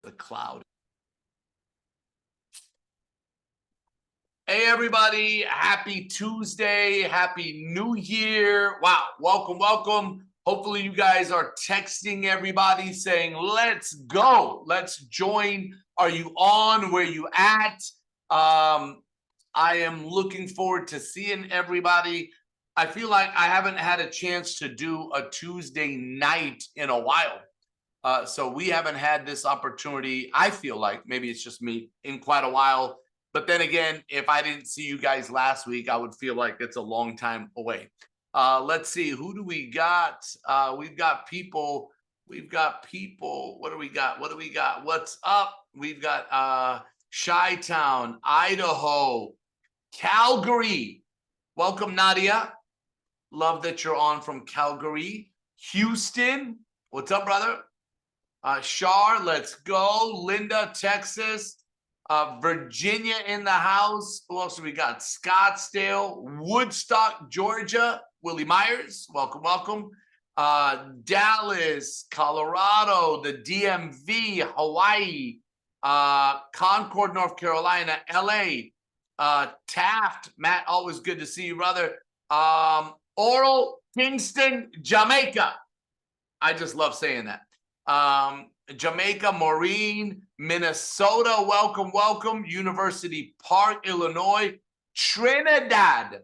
the cloud. Hey, everybody. Happy Tuesday. Happy New Year. Wow. Welcome, welcome. Hopefully you guys are texting everybody saying, let's go. Let's join. Are you on? Where you at? I am looking forward to seeing everybody. I feel like I haven't had a chance to do a Tuesday night in a while. So we haven't had this opportunity, I feel like, maybe it's just me, in quite a while. But then again, if I didn't see you guys last week, I would feel like it's a long time away. Let's see, who do we got? We've got people. What do we got? What's up? We've got Chi-Town, Idaho, Calgary. Welcome, Nadia. Love that you're on from Calgary. Houston, what's up, brother? Shar, let's go. Linda, Texas. Virginia in the house. Who else do we got? Scottsdale, Woodstock, Georgia. Willie Myers, welcome, welcome. Dallas, Colorado, the DMV, Hawaii, Concord, North Carolina, LA, Taft, Matt, always good to see you, brother. Oral, Kingston, Jamaica. I just love saying that. Jamaica, Maureen, Minnesota, welcome, welcome. University Park, Illinois, Trinidad.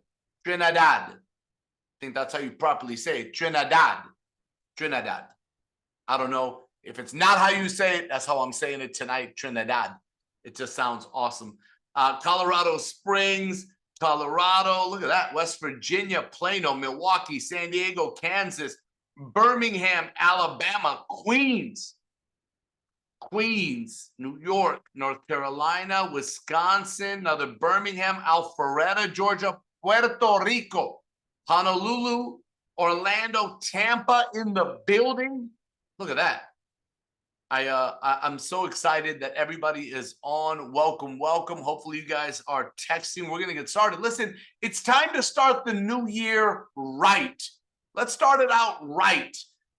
I think that's how you properly say it. Trinidad. I don't know if it's not how you say it. That's how I'm saying it tonight, Trinidad. It just sounds awesome. Colorado Springs, Colorado. Look at that. West Virginia, Plano, Milwaukee, San Diego, Kansas, Birmingham, Alabama, Queens, New York, North Carolina, Wisconsin, another Birmingham, Alpharetta, Georgia, Puerto Rico, Honolulu, Orlando, Tampa in the building. Look at that. I'm so excited that everybody is on. Welcome, welcome. Hopefully you guys are texting. We're going to get started. Listen, it's time to start the new year right. Let's start it out right,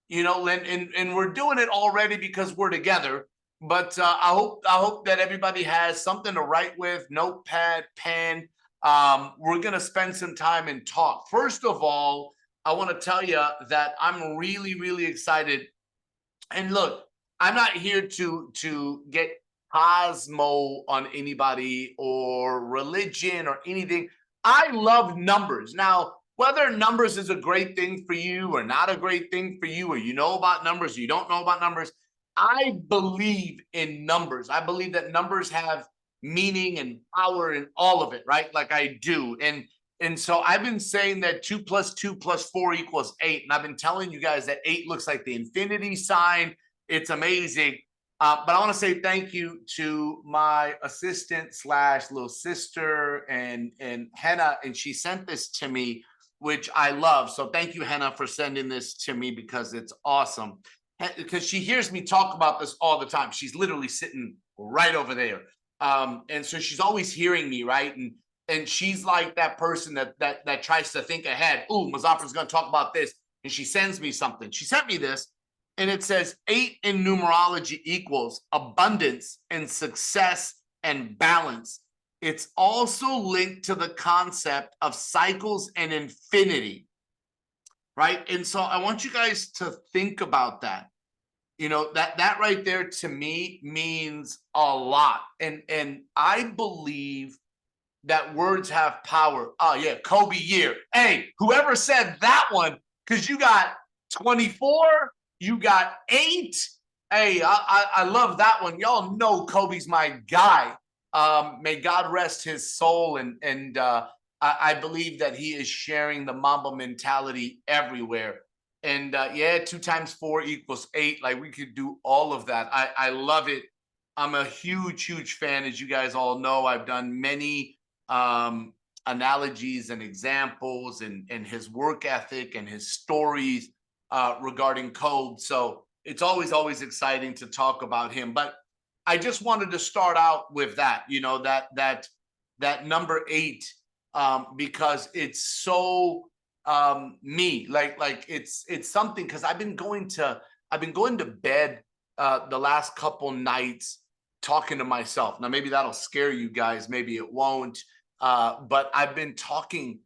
you know, and we're doing it already because we're together. But I hope that everybody has something to write with, notepad, pen. We're going to spend some time and talk. First of all, I want to tell you that I'm really, really excited. And look, I'm not here to get Cosmo on anybody or religion or anything. I love numbers. Now, whether numbers is a great thing for you or not a great thing for you, or you know about numbers, or you don't know about numbers, I believe in numbers. I believe that numbers have meaning and power and all of it, right? Like I do. And so I've been saying that 2 + 2 + 4 = 8. And I've been telling you guys that 8 looks like the infinity sign. It's amazing. But I want to say thank you to my assistant / little sister and Henna. And she sent this to me, which I love. So thank you, Henna, for sending this to me because it's awesome. Because she hears me talk about this all the time. She's literally sitting right over there. And so she's always hearing me, right? And she's like that person that tries to think ahead. Ooh, Muzafer's going to talk about this. And she sends me something. She sent me this. And it says 8 in numerology equals abundance and success and balance. It's also linked to the concept of cycles and infinity, right? And so I want you guys to think about that. You know, that right there to me means a lot. And I believe that words have power. Oh, yeah, Kobe year. Hey, whoever said that one, because you got 24, you got 8. Hey, I love that one. Y'all know Kobe's my guy. May God rest his soul. And I believe that he is sharing the Mamba mentality everywhere. And yeah, 2 × 4 = 8. Like we could do all of that. I love it. I'm a huge fan. As you guys all know, I've done many analogies and examples and his work ethic and his stories regarding Kobe. So it's always exciting to talk about him. But I just wanted to start out with that, you know, that number 8, because it's so me, like it's something, because I've been going to bed the last couple nights talking to myself. Now, maybe that'll scare you guys, maybe it won't. But I've been talking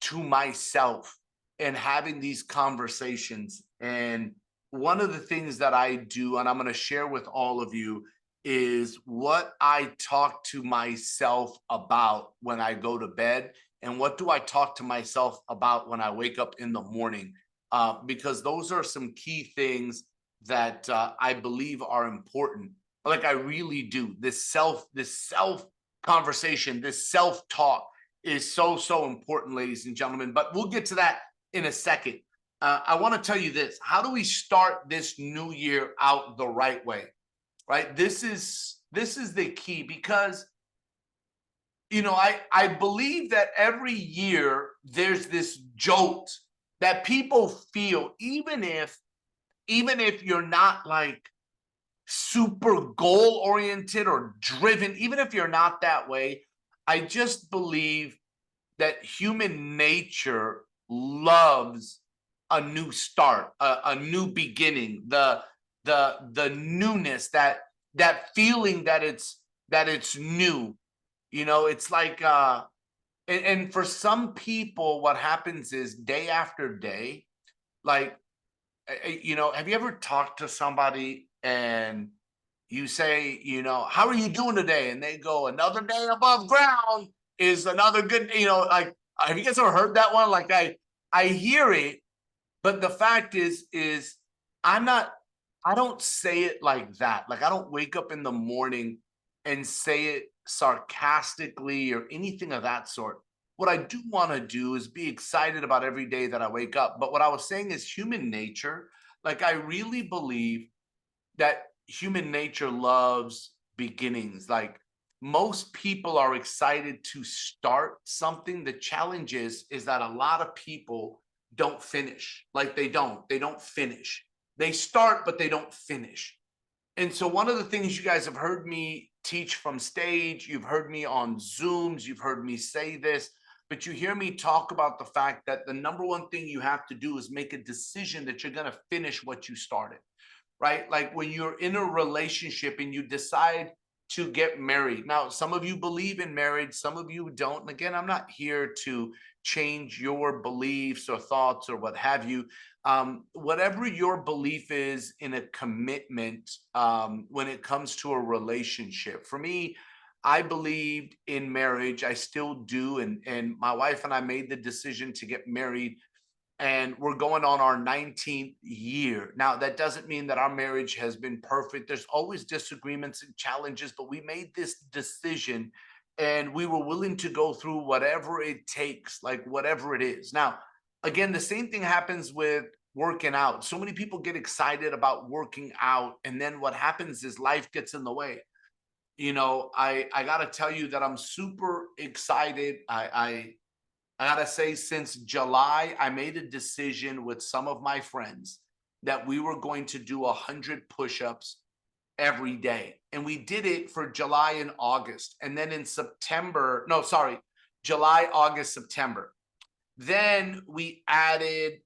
to myself and having these conversations. And one of the things that I do, and I'm going to share with all of you, is what I talk to myself about when I go to bed, and what do I talk to myself about when I wake up in the morning, because those are some key things that I believe are important. Like I really do. This self conversation, this self talk is so important, ladies and gentlemen. But we'll get to that in a second. I want to tell you this: how do we start this new year out the right way? Right. This is the key, because I believe that every year there's this jolt that people feel, even if you're not like super goal oriented or driven, even if you're not that way. I just believe that human nature loves a new start, a new beginning, the newness, that feeling that it's new. It's like and for some people, what happens is day after day, like, have you ever talked to somebody and you say, how are you doing today? And they go, another day above ground is another good, like, have you guys ever heard that one? Like I hear it, but the fact is I'm not, I don't say it like that. Like I don't wake up in the morning and say it sarcastically or anything of that sort. What I do want to do is be excited about every day that I wake up. But what I was saying is human nature. Like I really believe that human nature loves beginnings. Like most people are excited to start something. The challenge is that a lot of people don't finish. Like they don't finish. They start, but they don't finish. And so one of the things you guys have heard me teach from stage, you've heard me on Zooms, you've heard me say this, but you hear me talk about the fact that the number one thing you have to do is make a decision that you're going to finish what you started, right? Like when you're in a relationship and you decide to get married. Now, some of you believe in marriage, some of you don't. And again, I'm not here to change your beliefs or thoughts or what have you. Whatever your belief is in a commitment, when it comes to a relationship, for me, I believed in marriage. I still do. And my wife and I made the decision to get married, and we're going on our 19th year. Now, that doesn't mean that our marriage has been perfect. There's always disagreements and challenges, but we made this decision and we were willing to go through whatever it takes, like whatever it is. Now, again, the same thing happens with working out. So many people get excited about working out, and then what happens is life gets in the way. I got to tell you that I'm super excited. I gotta say, since July, I made a decision with some of my friends that we were going to do 100 push-ups every day. And we did it for July and August. And then in September, no, sorry, July, August, September. Then we added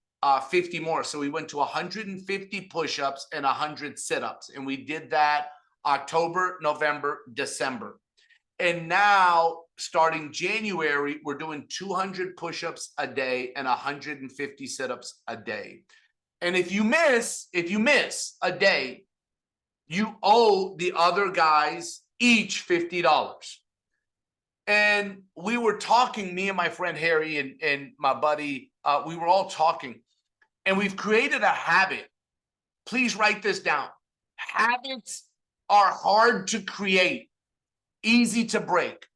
50 more. So we went to 150 push-ups and 100 sit-ups. And we did that October, November, December. And now, starting January, we're doing 200 push-ups a day and 150 sit-ups a day. And if you miss a day, you owe the other guys each $50. And we were talking, me and my friend Harry and my buddy, we were all talking, and we've created a habit. Please write this down. Habits are hard to create, easy to break.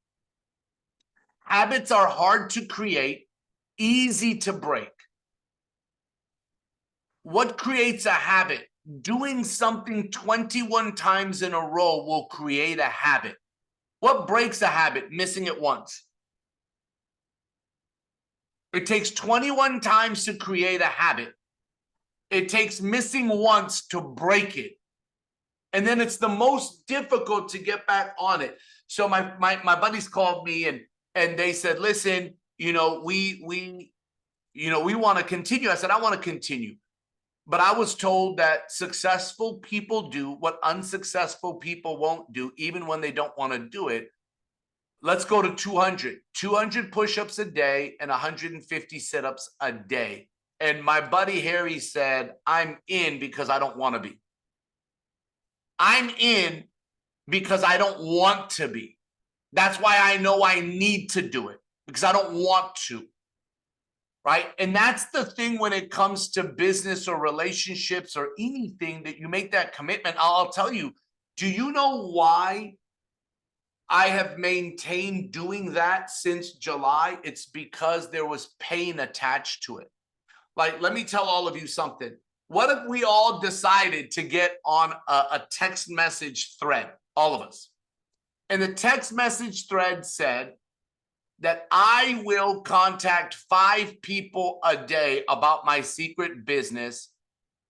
Habits are hard to create, easy to break. What creates a habit? Doing something 21 times in a row will create a habit. What breaks a habit? Missing it once. It takes 21 times to create a habit. It takes missing once to break it. And then it's the most difficult to get back on it. So my buddies called me and they said, listen, we want to continue. I said, I want to continue. But I was told that successful people do what unsuccessful people won't do, even when they don't want to do it. Let's go to 200 push-ups a day and 150 sit-ups a day. And my buddy Harry said, I'm in because I don't want to be. I'm in because I don't want to be. That's why I know I need to do it, because I don't want to. Right? And that's the thing when it comes to business or relationships or anything that you make that commitment. I'll tell you, do you know why I have maintained doing that since July? It's because there was pain attached to it. Like, let me tell all of you something. What if we all decided to get on a text message thread, all of us? And the text message thread said that I will contact 5 people a day about my secret business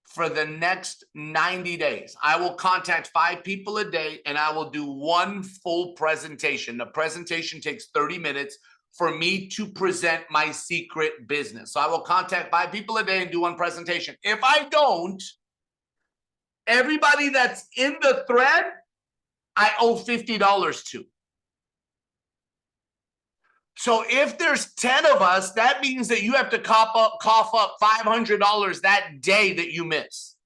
for the next 90 days. I will contact 5 people a day and I will do one full presentation. The presentation takes 30 minutes for me to present my secret business. So I will contact 5 people a day and do one presentation. If I don't, everybody that's in the thread, I owe $50 to. So if there's 10 of us, that means that you have to cough up $500 that day that you miss.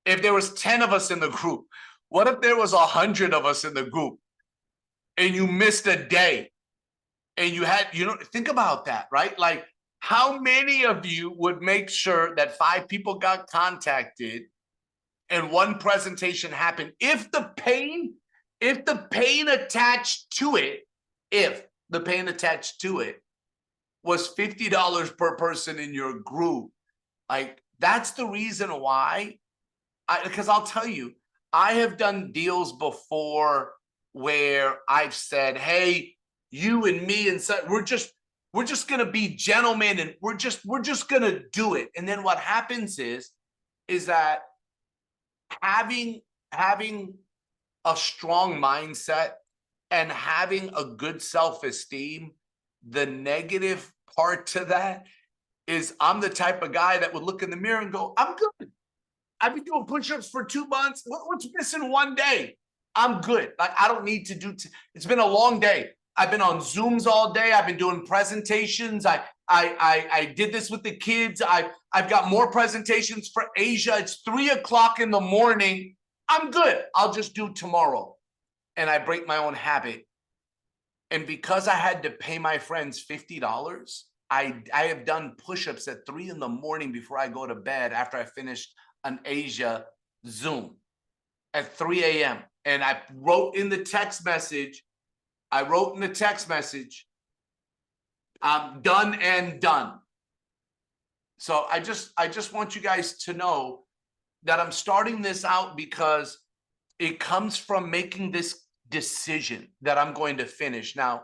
If there was 10 of us in the group, what if there was 100 of us in the group and you missed a day and you had, think about that, right? Like, how many of you would make sure that 5 people got contacted and one presentation happened? If the pain attached to it, if the pain attached to it was $50 per person in your group, like, that's the reason why. Because I'll tell you, I have done deals before where I've said, hey, you and me and so we're just gonna be gentlemen and we're just gonna do it. And then what happens is that having a strong mindset and having a good self-esteem, the negative part to that is I'm the type of guy that would look in the mirror and go, I'm good. I've been doing push-ups for 2 months. What's missing one day? I'm good. Like, I don't need to do. It's been a long day. I've been on Zooms all day. I've been doing presentations. I did this with the kids. I've got more presentations for Asia. It's 3 o'clock in the morning. I'm good. I'll just do tomorrow. And I break my own habit. And because I had to pay my friends $50, I have done push-ups at 3 in the morning before I go to bed after I finished an Asia Zoom at 3 a.m. And I wrote in the text message, I'm done and done. So I just want you guys to know that I'm starting this out because it comes from making this decision that I'm going to finish. Now,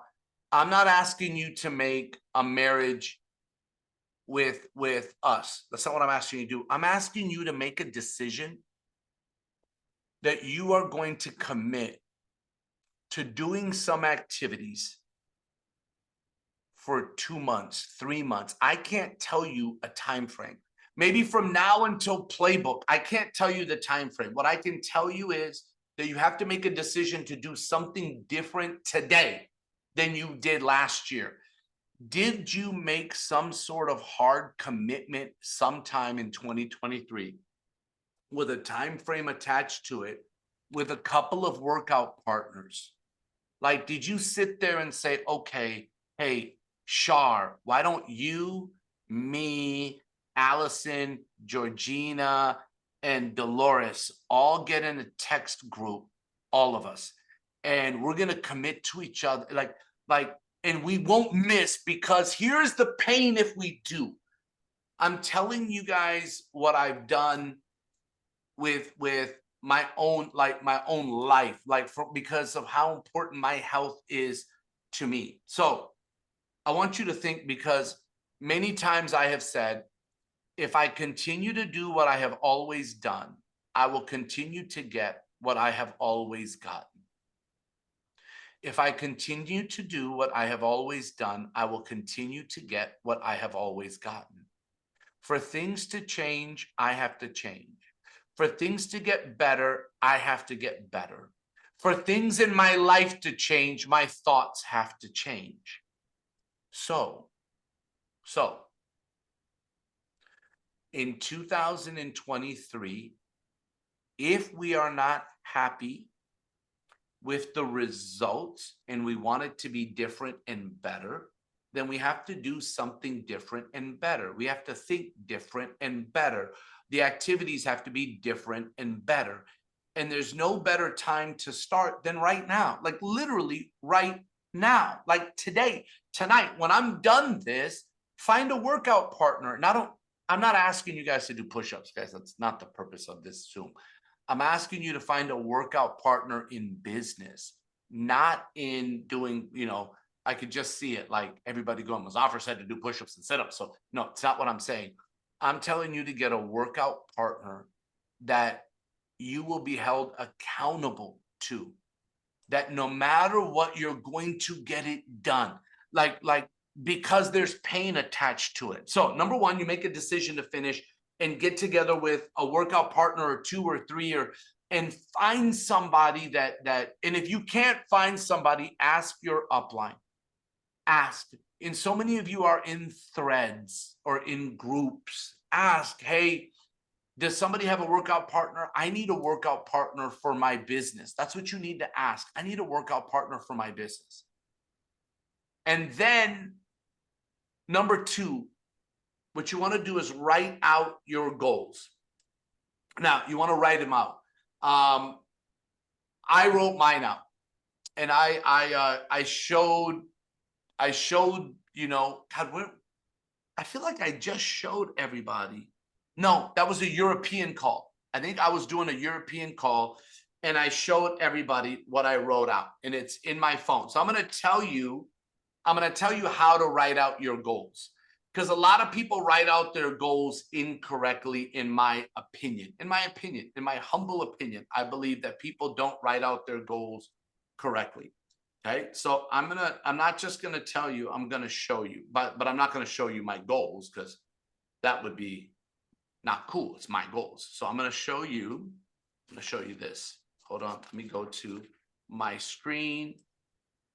I'm not asking you to make a marriage with us. That's not what I'm asking you to do. I'm asking you to make a decision that you are going to commit to doing some activities for 2 months, 3 months. I can't tell you a time frame. Maybe from now until playbook, I can't tell you the time frame. What I can tell you is that you have to make a decision to do something different today than you did last year. Did you make some sort of hard commitment sometime in 2023 with a time frame attached to it, with a couple of workout partners? Like, did you sit there and say, okay, hey, Shar, why don't you, me, Allison, Georgina, and Dolores all get in a text group, all of us, and we're gonna commit to each other, and we won't miss, because here's the pain if we do. I'm telling you guys what I've done with my own life, because of how important my health is to me. So I want you to think, because many times I have said, if I continue to do what I have always done, I will continue to get what I have always gotten. If I continue to do what I have always done, I will continue to get what I have always gotten. For things to change, I have to change. For things to get better, I have to get better. For things in my life to change, my thoughts have to change. So in 2023, if we are not happy with the results and we want it to be different and better, then we have to do something different and better. We have to think different and better. The activities have to be different and better. And there's no better time to start than right now, like literally right now, like today, tonight. When I'm done this, find a workout partner. And I'm not asking you guys to do push-ups, guys. That's not the purpose of this Zoom. I'm asking you to find a workout partner in business, not in doing, I could just see it like everybody going, Muzafer said to do push-ups and sit-ups. So no, it's not what I'm saying. I'm telling you to get a workout partner that you will be held accountable to, that no matter what, you're going to get it done. Like because there's pain attached to it. So number one, you make a decision to finish and get together with a workout partner or two or three, and find somebody that, and if you can't find somebody, ask your upline. Ask. And so many of you are in threads or in groups. Ask, hey, does somebody have a workout partner? I need a workout partner for my business. That's what you need to ask. I need a workout partner for my business. And then number two, what you want to do is write out your goals. Now, you want to write them out. I wrote mine out, and I showed, God, I feel like I just showed everybody. No, that was a European call. I think I was doing a European call, and I showed everybody what I wrote out, and it's in my phone. So I'm going to tell you how to write out your goals, because a lot of people write out their goals incorrectly, in my opinion. In my humble opinion, I believe that people don't write out their goals correctly. Okay, so I'm not just gonna tell you, I'm gonna show you, but I'm not gonna show you my goals, because that would be not cool. It's my goals. So I'm gonna show you this. Hold on, let me go to my screen,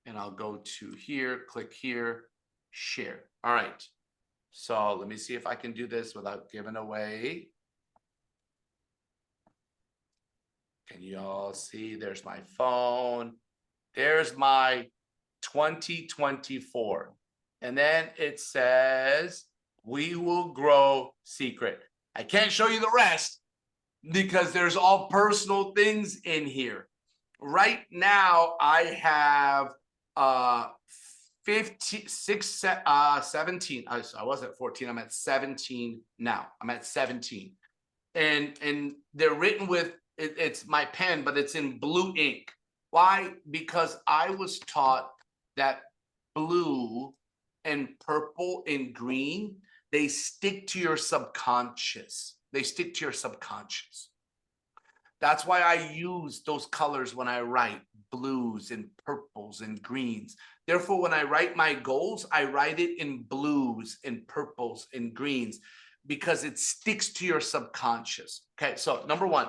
and I'll go to here, click here, share. All right. So let me see if I can do this without giving away. Can you all see? There's my phone. There's my 2024. And then it says, we will grow secret. I can't show you the rest because there's all personal things in here. Right now, I have 17. I was at 14. I'm at 17 now. I'm at 17. And they're written with, it's my pen, but it's in blue ink. Why? Because I was taught that blue and purple and green, they stick to your subconscious. They stick to your subconscious. That's why I use those colors when I write, blues and purples and greens. Therefore, when I write my goals, I write it in blues and purples and greens, because it sticks to your subconscious. Okay, so number one,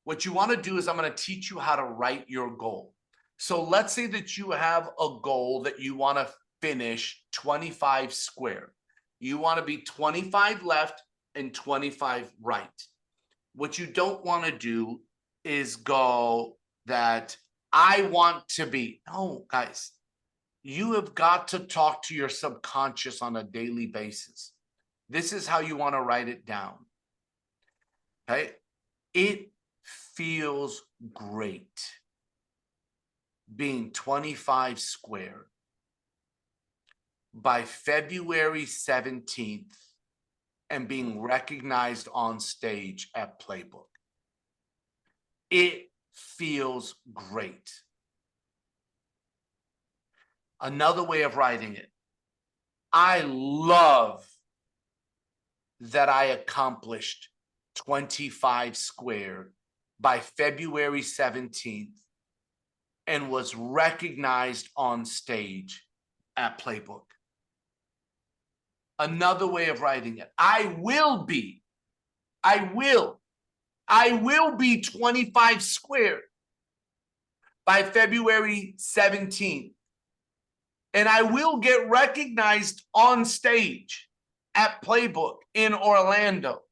what you want to do is I'm going to teach you how to write your goal. So let's say that you have a goal that you want to finish 25 square. You want to be 25 left and 25 right. What you don't want to do is go that I want to be. No, guys, you have got to talk to your subconscious on a daily basis. This is how you want to write it down. Okay? It feels great being 25 square by February 17th and being recognized on stage at Playbook. It feels great. Another way of writing it, I love that I accomplished 25 square by February 17th and was recognized on stage at Playbook. Another way of writing it. I will be 25 squared by February 17th. And I will get recognized on stage at Playbook in Orlando.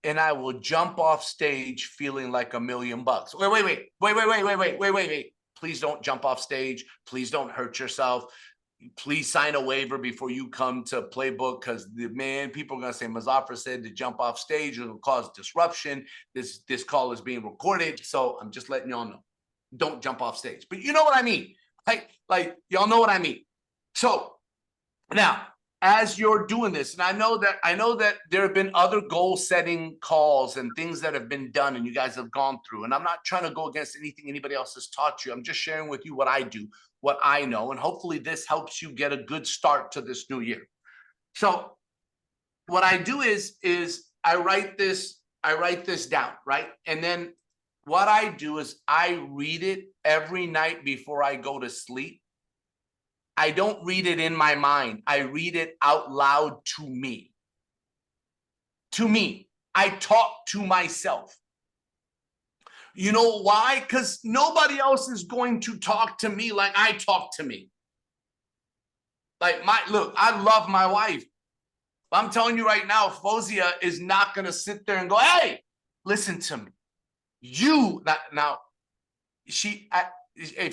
And I will jump off stage feeling like $1 million. Wait. Please don't jump off stage. Please don't hurt yourself. Please sign a waiver before you come to Playbook, because people are gonna say Muzafer said to jump off stage, it'll cause disruption. This call is being recorded, so I'm just letting y'all know. Don't jump off stage. But you know what I mean. Like y'all know what I mean. So now, as you're doing this, and I know that there have been other goal-setting calls and things that have been done and you guys have gone through. And I'm not trying to go against anything anybody else has taught you. I'm just sharing with you what I do, what I know, and hopefully this helps you get a good start to this new year. So what I do is I write this down, right? And then what I do is I read it every night before I go to sleep. I don't read it in my mind. I read it out loud to me. To me, I talk to myself. You know why? Because nobody else is going to talk to me like I talk to me. Look, I love my wife. I'm telling you right now, Fozia is not going to sit there and go, hey, listen to me. If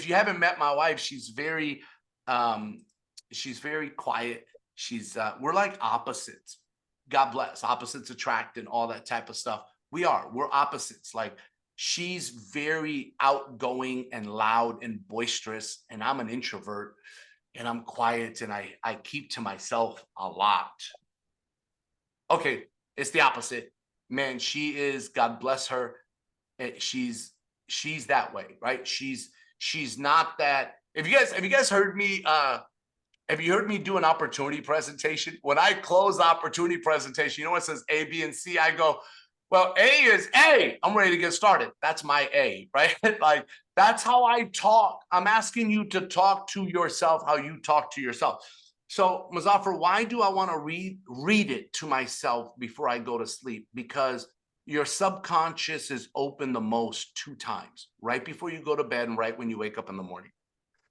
you haven't met my wife, she's very quiet. We're like opposites. God bless. Opposites attract and all that type of stuff. We're opposites. Like, she's very outgoing and loud and boisterous, and I'm an introvert, and I'm quiet, and I keep to myself a lot. Okay, it's the opposite. Man, she is, God bless her. She's that way, right? She's not that. Have you guys heard me have you heard me do an opportunity presentation? When I close the opportunity presentation, you know what says A, B, and C? I go, well, A is A. I'm ready to get started. That's my A, right? Like, that's how I talk. I'm asking you to talk to yourself how you talk to yourself. So, Muzafer, why do I want to read it to myself before I go to sleep? Because your subconscious is open the most 2 times, right before you go to bed and right when you wake up in the morning.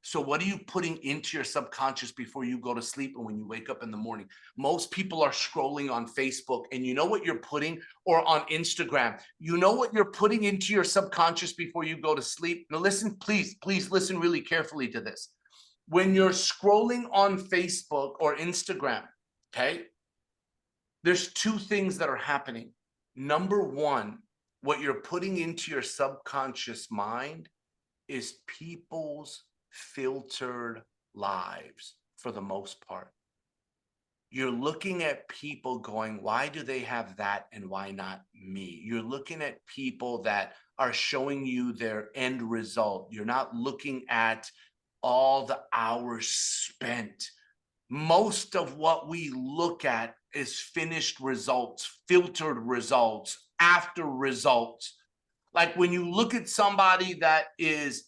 So what are you putting into your subconscious before you go to sleep and when you wake up in the morning? Most people are scrolling on Facebook, and you know what you're putting, or on Instagram. You know what you're putting into your subconscious before you go to sleep? Now listen, please listen really carefully to this. When you're scrolling on Facebook or Instagram, okay, there's 2 things that are happening. Number 1, what you're putting into your subconscious mind is people's filtered lives for the most part. You're looking at people going, why do they have that and why not me? You're looking at people that are showing you their end result. You're not looking at all the hours spent. Most of what we look at is finished results, filtered results, after results. Like, when you look at somebody that is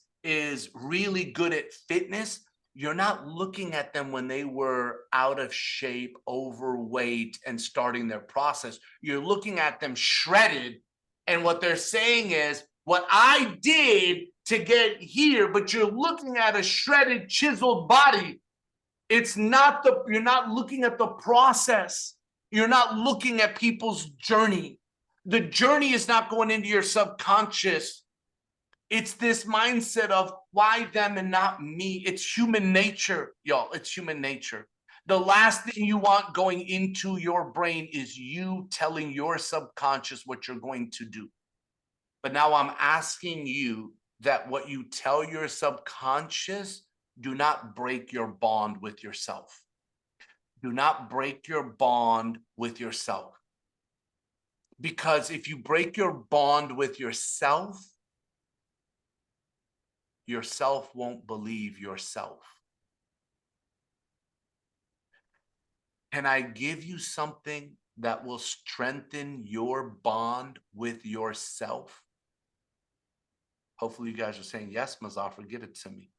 really good at fitness, you're not looking at them when they were out of shape, overweight, and starting their process. You're looking at them shredded, and what they're saying is, what I did to get here, but you're looking at a shredded, chiseled body. You're not looking at the process. You're not looking at people's journey. The journey is not going into your subconscious. It's this mindset of why them and not me. It's human nature, y'all. It's human nature. The last thing you want going into your brain is you telling your subconscious what you're going to do. But now I'm asking you that what you tell your subconscious, do not break your bond with yourself. Do not break your bond with yourself. Because if you break your bond with yourself won't believe yourself. Can I give you something that will strengthen your bond with yourself? Hopefully you guys are saying, yes, Muzafer, give it to me.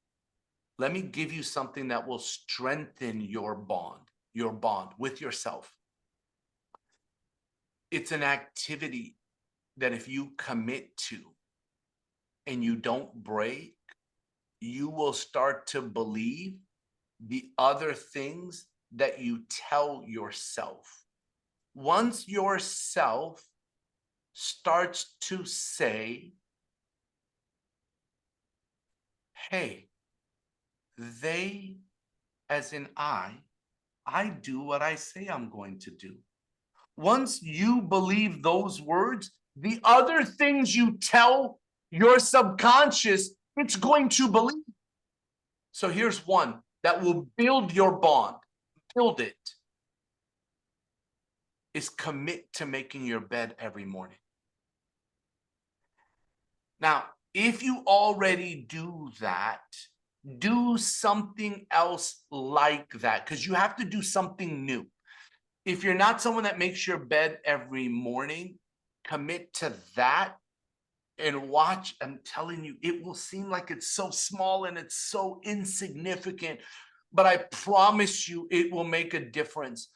Let me give you something that will strengthen your bond with yourself. It's an activity that if you commit to and you don't break, you will start to believe the other things that you tell yourself. Once yourself starts to say, hey, they, as in I do what I say I'm going to do. Once you believe those words, the other things you tell your subconscious, it's going to believe. So here's one that will build your bond. Build it. Is commit to making your bed every morning. Now, if you already do that, do something else like that, because you have to do something new. If you're not someone that makes your bed every morning, commit to that and watch. I'm telling you, it will seem like it's so small and it's so insignificant, but I promise you it will make a difference.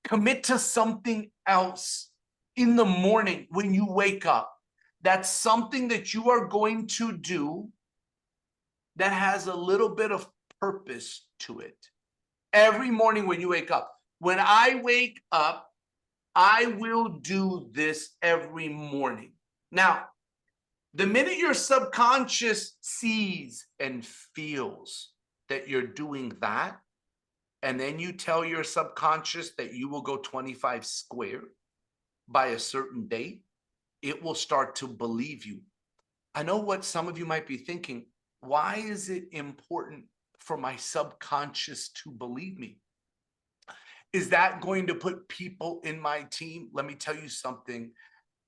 Commit to something else in the morning when you wake up. That's something that you are going to do that has a little bit of purpose to it. Every morning when you wake up. When I wake up, I will do this every morning. Now, the minute your subconscious sees and feels that you're doing that, and then you tell your subconscious that you will go 25 square by a certain date, it will start to believe you. I know what some of you might be thinking. Why is it important for my subconscious to believe me? Is that going to put people in my team? Let me tell you something.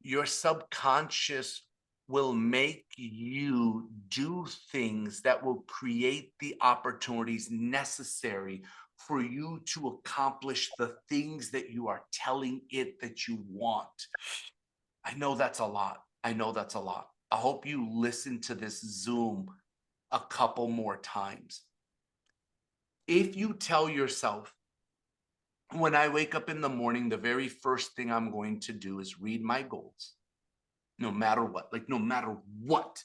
Your subconscious will make you do things that will create the opportunities necessary for you to accomplish the things that you are telling it that you want. I know that's a lot. I know that's a lot. I hope you listen to this Zoom a couple more times. If you tell yourself, when I wake up in the morning, the very first thing I'm going to do is read my goals. No matter what, like no matter what,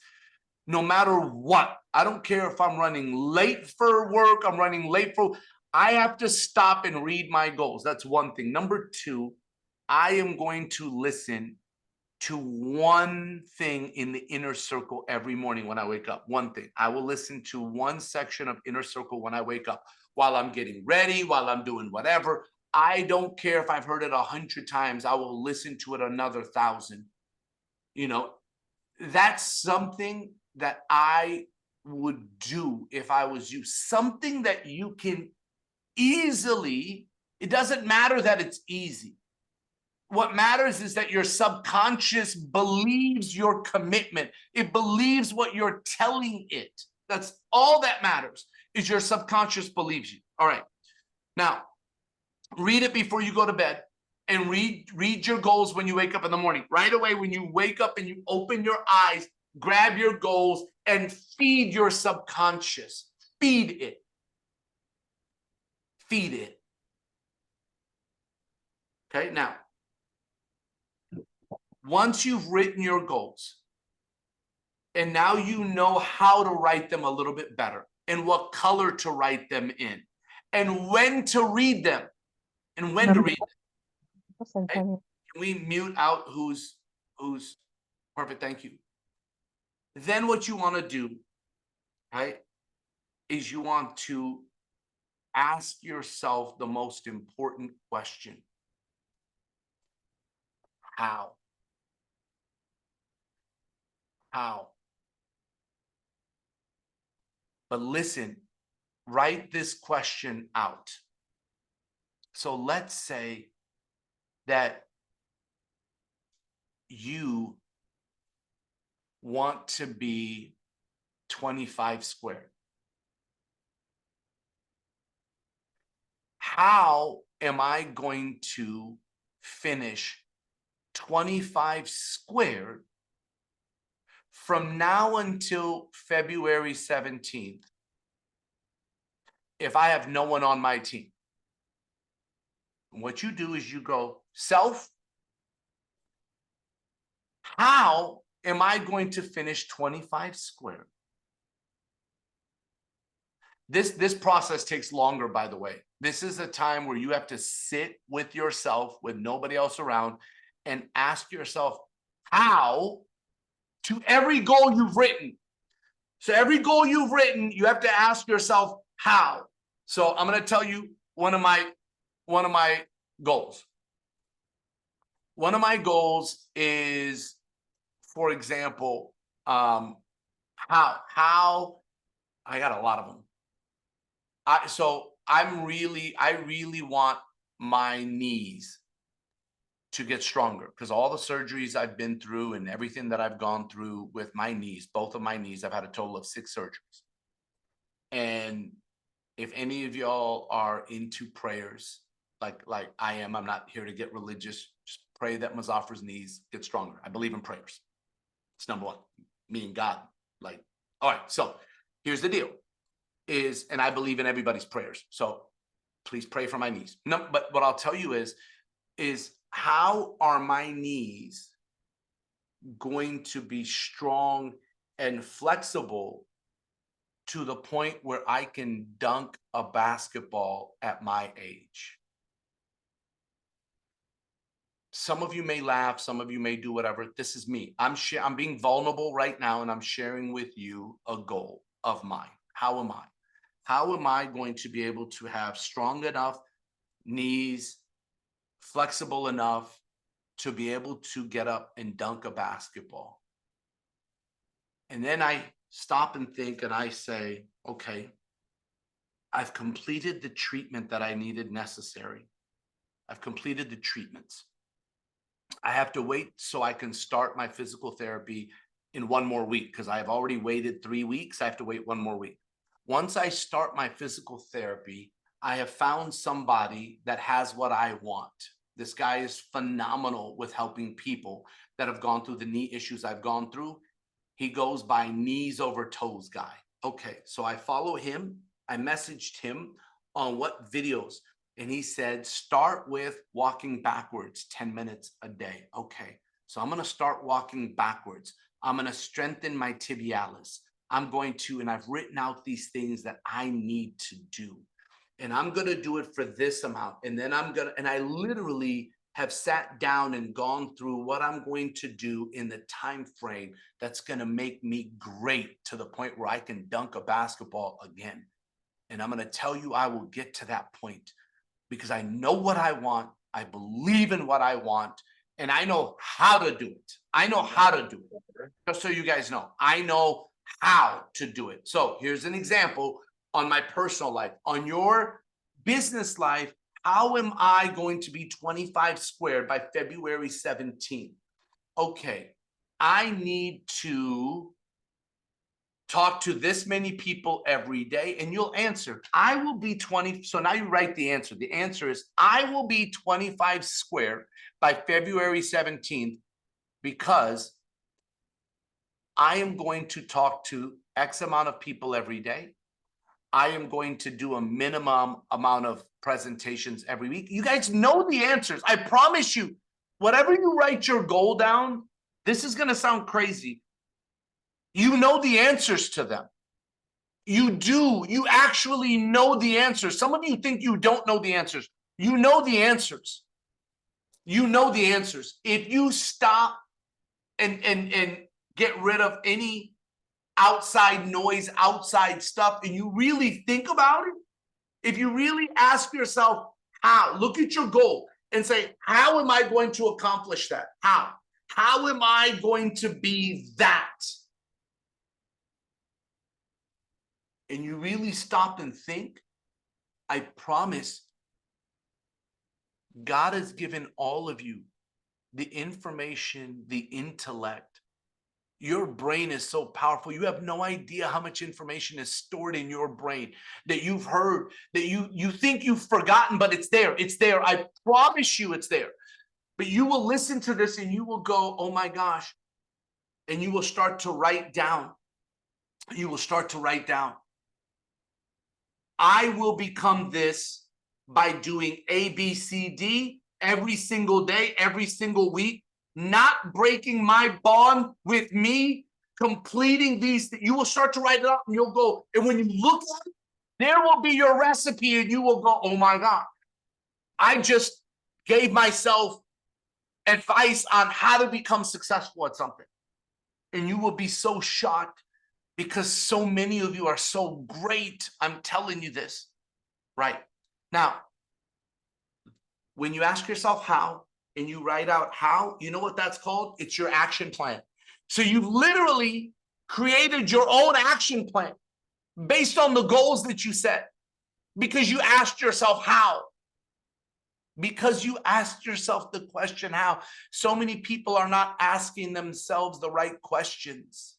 no matter what. I don't care if I'm running late for work, I'm running late for, I have to stop and read my goals. That's one thing. Number two, I am going to listen to one thing in the inner circle every morning when I wake up. One thing. I will listen to one section of inner circle when I wake up, while I'm getting ready, while I'm doing whatever. I don't care if I've heard it 100 times. I will listen to it another 1,000. You know, that's something that I would do if I was you. Something that you can easily, it doesn't matter that it's easy. What matters is that your subconscious believes your commitment. It believes what you're telling it. That's all that matters, is your subconscious believes you. All right. Now, read it before you go to bed, and read your goals when you wake up in the morning. Right away, when you wake up and you open your eyes, grab your goals and feed your subconscious. Feed it. Feed it. Okay, now, once you've written your goals, and now you know how to write them a little bit better, and what color to write them in, and when to read them, and when to read them. Okay? Can we mute out who's perfect? Thank you. Then what you want to do, right, is you want to ask yourself the most important question. How? How? But listen, write this question out. So let's say that you want to be 25 square. How am I going to finish 25 squared from now until February 17th? if I have no one on my team. What you do is you go, self, how am I going to finish 25 square? This process takes longer, by the way. This is a time where you have to sit with yourself with nobody else around and ask yourself how to every goal you've written. So every goal you've written, you have to ask yourself how. So I'm going to tell you one of my goals. One of my goals is, for example, how I got a lot of them. I really want my knees to get stronger, because all the surgeries I've been through and everything that I've gone through with my knees, both of my knees, I've had a total of 6 surgeries. And if any of y'all are into prayers, like I am, I'm not here to get religious. Just pray that Muzafer's knees get stronger. I believe in prayers. It's number one. Me and God. Like, all right. So here's the deal. And I believe in everybody's prayers. So please pray for my knees. No, but what I'll tell you is how are my knees going to be strong and flexible to the point where I can dunk a basketball at my age? Some of you may laugh, some of you may do whatever. This is me. I'm being vulnerable right now, and I'm sharing with you a goal of mine. How am I? How am I going to be able to have strong enough knees, flexible enough to be able to get up and dunk a basketball? And then I stop and think, and I say, okay, I've completed the treatment that I needed necessary. I've completed the treatments. I have to wait so I can start my physical therapy in 1 more week, because I've already waited 3 weeks. I have to wait 1 more week. Once I start my physical therapy, I have found somebody that has what I want. This guy is phenomenal with helping people that have gone through the knee issues I've gone through. He goes by Knees Over Toes Guy. Okay, so I follow him. I messaged him on what videos, and he said, start with walking backwards 10 minutes a day. Okay, so I'm going to start walking backwards. I'm going to strengthen my tibialis. I'm going to, and I've written out these things that I need to do. And I'm going to do it for this amount. And then and I literally have sat down and gone through what I'm going to do in the time frame that's going to make me great to the point where I can dunk a basketball again. And I'm going to tell you, I will get to that point, because I know what I want. I believe in what I want, and I know how to do it. I know how to do it. Just so you guys know, I know how to do it. So here's an example on my personal life. On your business life, how am I going to be 25 squared by February 17th? Okay, I need to talk to this many people every day, and you'll answer, I will be 20. So now you write the answer. The answer is, I will be 25 square by February 17th, because I am going to talk to X amount of people every day. I am going to do a minimum amount of presentations every week. You guys know the answers. I promise you, whatever you write your goal down, this is going to sound crazy. You know the answers to them. You do. You actually know the answers. Some of you think you don't know the answers. You know the answers. You know the answers. If you stop and get rid of any outside noise, outside stuff, and you really think about it, if you really ask yourself how, look at your goal and say, how am I going to accomplish that? How am I going to be that? And you really stop and think, I promise God has given all of you the information, the intellect. Your brain is so powerful. You have no idea how much information is stored in your brain that you've heard, that you think you've forgotten, but it's there. It's there. I promise you it's there. But you will listen to this and you will go, oh my gosh. And you will start to write down. You will start to write down. I will become this by doing A, B, C, D every single day, every single week, not breaking my bond with me, completing these. You will start to write it up and you'll go, and when you look at it, there will be your recipe and you will go, oh my God, I just gave myself advice on how to become successful at something. And you will be so shocked because so many of you are so great. I'm telling you this, right? Now, when you ask yourself how and you write out how, you know what that's called? It's your action plan. So you've literally created your own action plan based on the goals that you set because you asked yourself how. Because you asked yourself the question how. So many people are not asking themselves the right questions.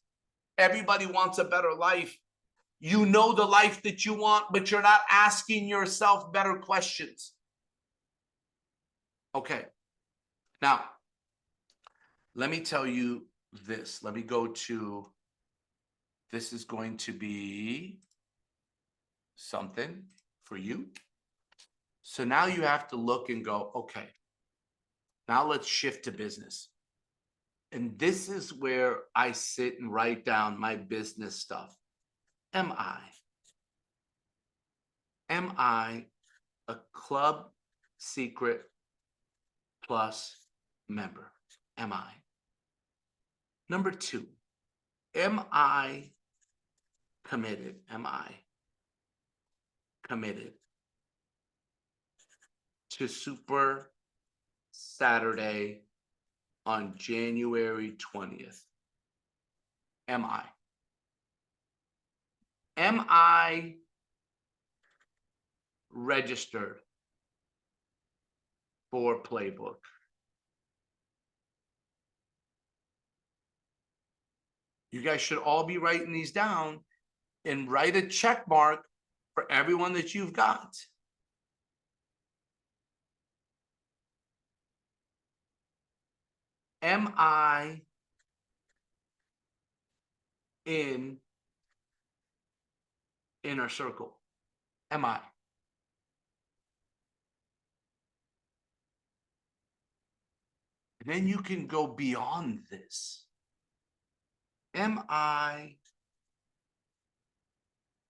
Everybody wants a better life. You know the life that you want, but you're not asking yourself better questions. Okay. Now, let me tell you this. Let me go to, this is going to be something for you. So now you have to look and go, okay, now let's shift to business. And this is where I sit and write down my business stuff. Am I a Club Secret Plus member? Am I? Number two, am I committed? Am I committed to Super Saturday on January 20th? Am I? Am I registered for Playbook? You guys should all be writing these down and write a check mark for everyone that you've got. Am I in inner circle? Am I? And then you can go beyond this. Am I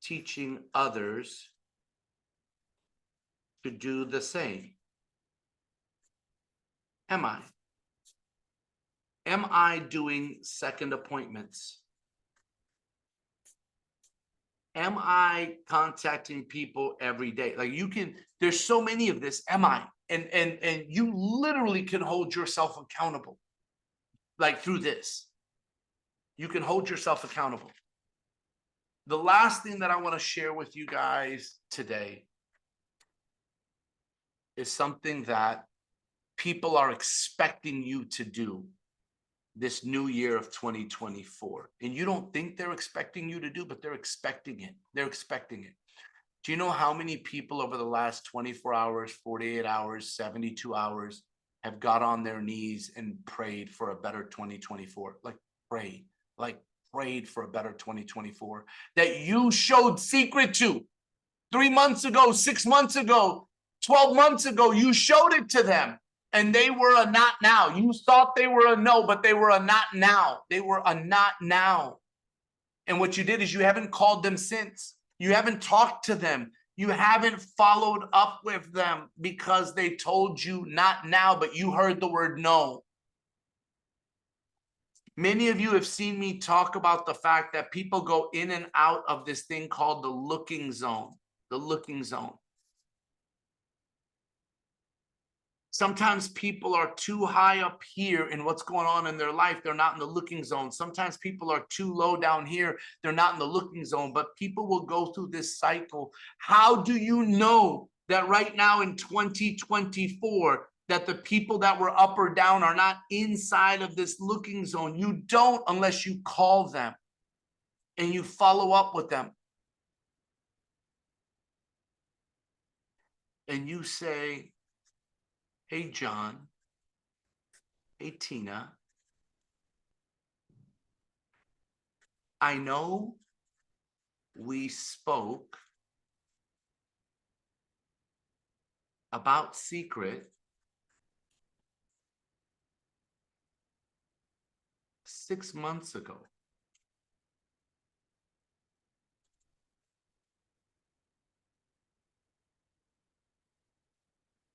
teaching others to do the same? Am I? Am I doing second appointments? Am I contacting people every day? Like you can, there's so many of this. Am I? And you literally can hold yourself accountable. Like through this, you can hold yourself accountable. The last thing that I want to share with you guys today is something that people are expecting you to do this new year of 2024. And you don't think they're expecting you to do, but they're expecting it. They're expecting it. Do you know how many people over the last 24 hours, 48 hours, 72 hours have got on their knees and prayed for a better 2024? Like prayed for a better 2024 that you showed secret to 3 months ago, 6 months ago, 12 months ago. You showed it to them. And they were a not now. You thought they were a no, but they were a not now. They were a not now. And what you did is you haven't called them since. You haven't talked to them. You haven't followed up with them because they told you not now, but you heard the word no. Many of you have seen me talk about the fact that people go in and out of this thing called the looking zone. The looking zone. Sometimes people are too high up here in what's going on in their life. They're not in the looking zone. Sometimes people are too low down here. They're not in the looking zone, but people will go through this cycle. How do you know that right now in 2024, that the people that were up or down are not inside of this looking zone? You don't unless you call them and you follow up with them. And you say, hey, John, hey, Tina, I know we spoke about Secret 6 months ago.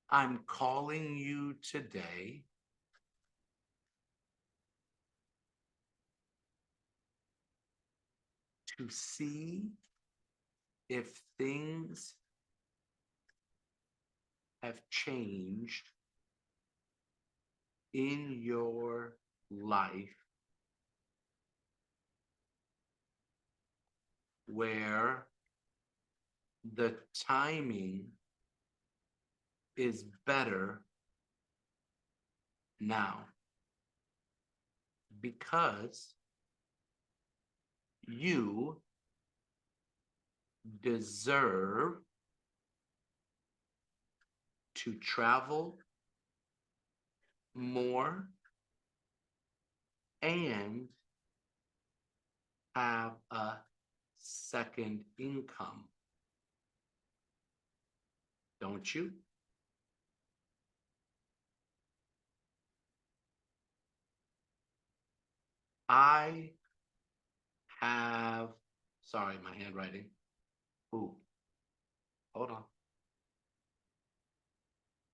I'm calling you today to see if things have changed in your life where the timing is better now, because you deserve to travel more and have a second income. Don't you? I have, sorry, my handwriting. Ooh, hold on.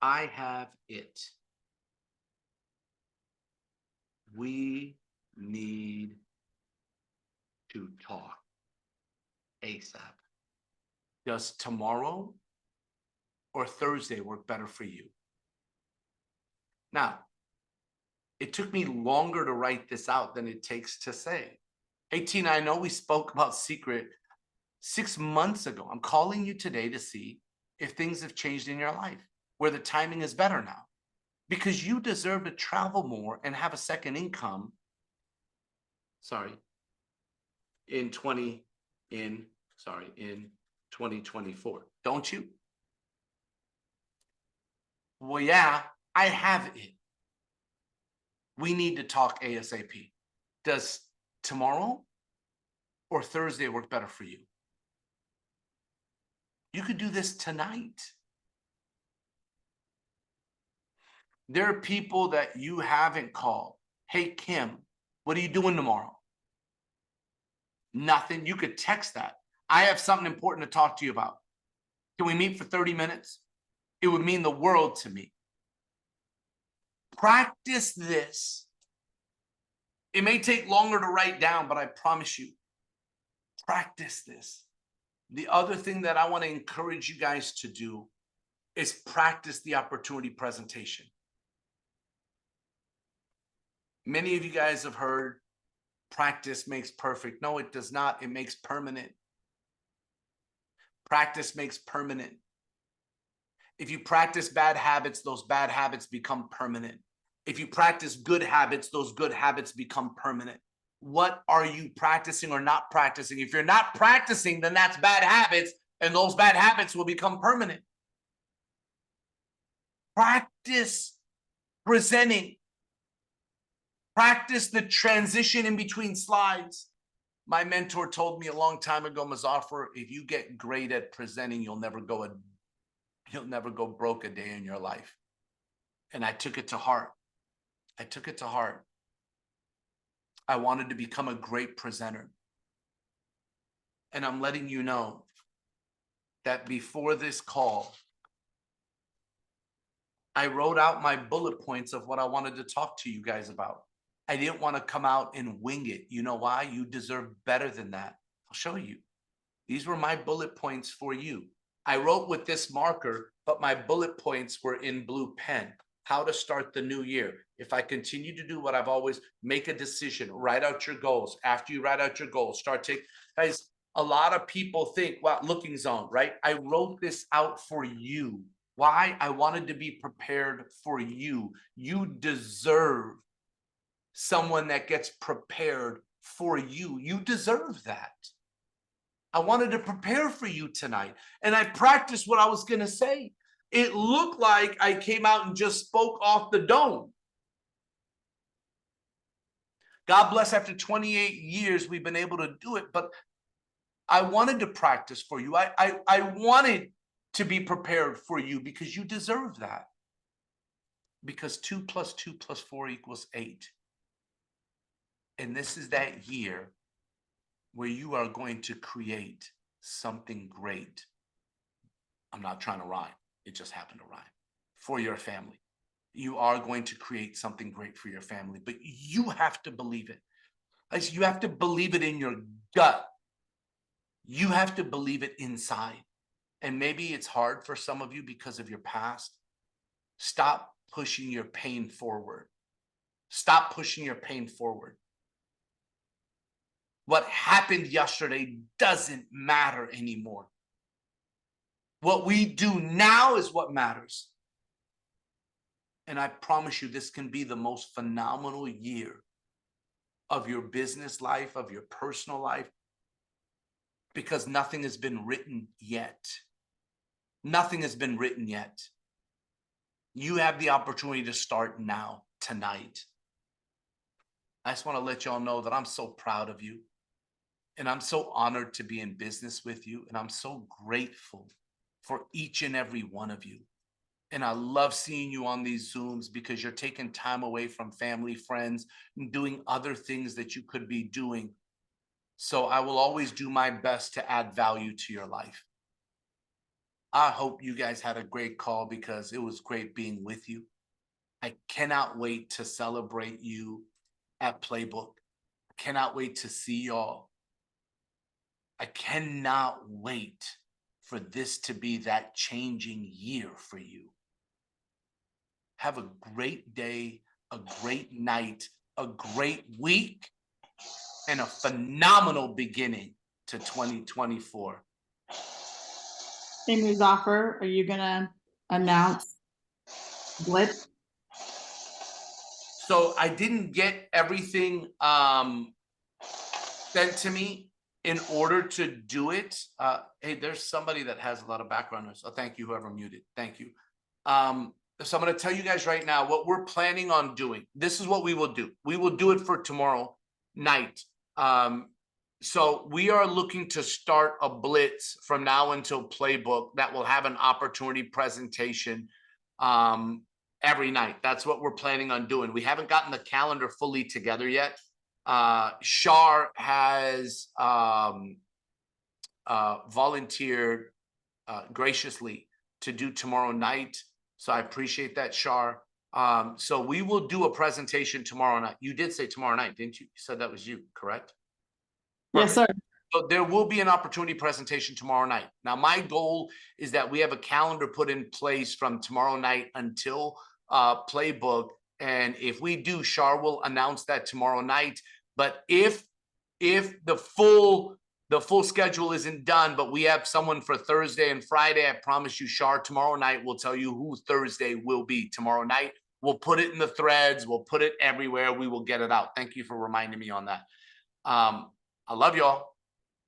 I have it. We need to talk ASAP. Does tomorrow or Thursday work better for you? Now, it took me longer to write this out than it takes to say. Hey, Tina, I know we spoke about Secret 6 months ago. I'm calling you today to see if things have changed in your life, where the timing is better now, because you deserve to travel more and have a second income. Sorry, in 2024, don't you? Well, yeah, I have it. We need to talk ASAP. Does tomorrow or Thursday work better for you? You could do this tonight. There are people that you haven't called. Hey, Kim, what are you doing tomorrow? Nothing. You could text that. I have something important to talk to you about. Can we meet for 30 minutes? It would mean the world to me. Practice this. It may take longer to write down, but I promise you, practice this. The other thing that I want to encourage you guys to do is practice the opportunity presentation. Many of you guys have heard practice makes perfect. No, it does not. It makes permanent. Practice makes permanent. If you practice bad habits, those bad habits become permanent. If you practice good habits, those good habits become permanent. What are you practicing or not practicing? If you're not practicing, then that's bad habits, and those bad habits will become permanent. Practice presenting. Practice the transition in between slides. My mentor told me a long time ago, Muzafer, if you get great at presenting, you'll never go broke a day in your life. And I took it to heart. I took it to heart. I wanted to become a great presenter. And I'm letting you know that before this call, I wrote out my bullet points of what I wanted to talk to you guys about. I didn't want to come out and wing it. You know why? You deserve better than that. I'll show you. These were my bullet points for you. I wrote with this marker, but my bullet points were in blue pen. How to start the new year. If I continue to do what I've always, make a decision, write out your goals. After you write out your goals, start taking, guys, a lot of people think, wow, looking zone, right? I wrote this out for you. Why? I wanted to be prepared for you. You deserve someone that gets prepared for you. You deserve that. I wanted to prepare for you tonight, and I practiced what I was going to say. It looked like I came out and just spoke off the dome. God bless, after 28 years, we've been able to do it, but I wanted to practice for you. I wanted to be prepared for you because you deserve that. Because 2 + 2 + 4 = 8. And this is that year where you are going to create something great. I'm not trying to rhyme. It just happened to rhyme. For your family. You are going to create something great for your family, but you have to believe it. You have to believe it in your gut. You have to believe it inside. And maybe it's hard for some of you because of your past. Stop pushing your pain forward. Stop pushing your pain forward. What happened yesterday doesn't matter anymore. What we do now is what matters. And I promise you, this can be the most phenomenal year of your business life, of your personal life, because nothing has been written yet. Nothing has been written yet. You have the opportunity to start now, tonight. I just want to let y'all know that I'm so proud of you. And I'm so honored to be in business with you. And I'm so grateful for each and every one of you. And I love seeing you on these Zooms because you're taking time away from family, friends, and doing other things that you could be doing. So I will always do my best to add value to your life. I hope you guys had a great call because it was great being with you. I cannot wait to celebrate you at Playbook. I cannot wait to see y'all. I cannot wait for this to be that changing year for you. Have a great day, a great night, a great week, and a phenomenal beginning to 2024. Hey, Muzafer, are you gonna announce Blitz? So I didn't get everything sent to me in order to do it. Hey, there's somebody that has a lot of background noise. Oh, thank you, whoever muted. Thank you. So I'm going to tell you guys right now what we're planning on doing. This is what we will do. We will do it for tomorrow night. So we are looking to start a blitz from now until Playbook that will have an opportunity presentation every night. That's what we're planning on doing. We haven't gotten the calendar fully together yet. Shar has volunteered graciously to do tomorrow night. So I appreciate that, Shar. So we will do a presentation tomorrow night. You did say tomorrow night, didn't you? You said that was you, correct? Yes, sir. So there will be an opportunity presentation tomorrow night. Now, my goal is that we have a calendar put in place from tomorrow night until Playbook. And if we do, Shar will announce that tomorrow night. But if the full schedule isn't done, but we have someone for Thursday and Friday, I promise you, Shar, tomorrow night will tell you who Thursday will be tomorrow night. We'll put it in the threads. We'll put it everywhere. We will get it out. Thank you for reminding me on that. I love y'all.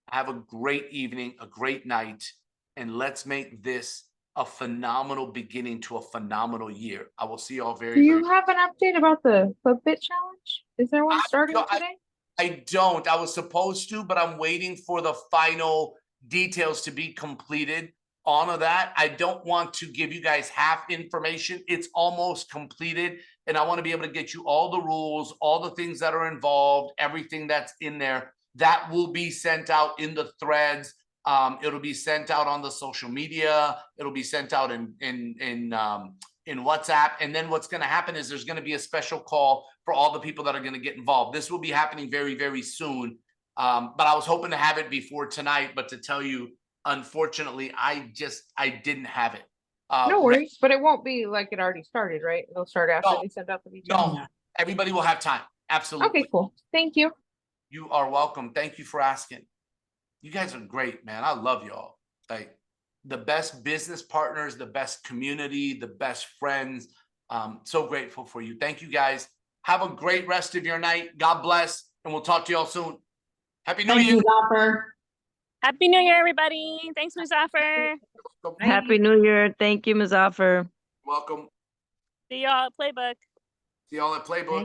Have a great evening, a great night, and let's make this a phenomenal beginning to a phenomenal year. I will see y'all very, Do you very have an update about the FootBit challenge? Is there one starting today? I don't. I was supposed to, but I'm waiting for the final details to be completed on that. I don't want to give you guys half information. It's almost completed, and I want to be able to get you all the rules, all the things that are involved, everything that's in there. That will be sent out in the threads. It'll be sent out on the social media. It'll be sent out in WhatsApp. And then what's going to happen is there's going to be a special call for all the people that are going to get involved. This will be happening very, very soon. But I was hoping to have it before tonight. But to tell you, unfortunately, I didn't have it. No worries, but it won't be like it already started, right? It'll start after they send out the details. No, everybody will have time. Absolutely. Okay, cool. Thank you. You are welcome. Thank you for asking. You guys are great, man. I love y'all. Like the best business partners, the best community, the best friends. So grateful for you. Thank you guys. Have a great rest of your night. God bless. And we'll talk to y'all soon. Happy New Year. Muzafer. Happy New Year, everybody. Thanks, Muzafer. Happy New Year. Thank you, Muzafer. Welcome. See y'all at Playbook. See y'all at Playbook.